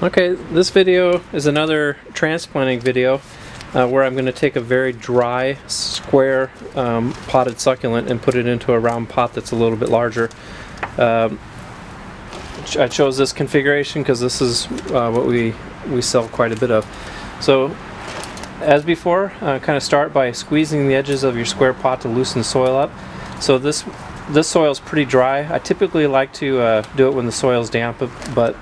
Okay, this video is another transplanting video where I'm going to take a very dry, square potted succulent and put it into a round pot that's a little bit larger. I chose this configuration because this is what we sell quite a bit of. So, as before, kind of start by squeezing the edges of your square pot to loosen the soil up. So this soil is pretty dry. I typically like to do it when the soil is damp, but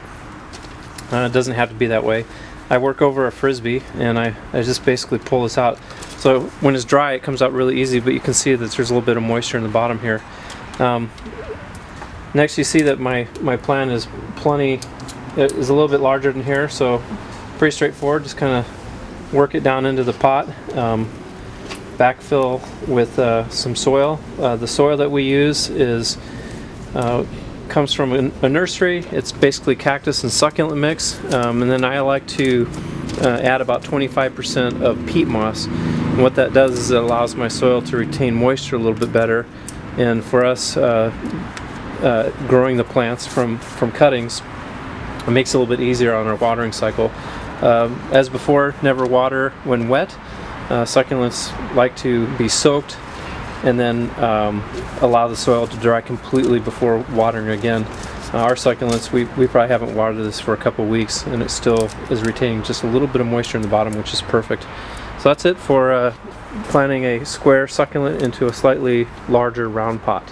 it doesn't have to be that way. I work over a frisbee and I just basically pull this out. So when it's dry it comes out really easy, but you can see that there's a little bit of moisture in the bottom here. Next you see that my plant is a little bit larger than here, so pretty straightforward. Just kind of work it down into the pot. Backfill with some soil. The soil that we use comes from a nursery. It's basically cactus and succulent mix, and then I like to add about 25% of peat moss. And what that does is it allows my soil to retain moisture a little bit better, and for us growing the plants from cuttings, it makes it a little bit easier on our watering cycle. As before, never water when wet. Succulents like to be soaked and then allow the soil to dry completely before watering again. Our succulents, we probably haven't watered this for a couple weeks and it still is retaining just a little bit of moisture in the bottom, which is perfect. So that's it for planting a square succulent into a slightly larger round pot.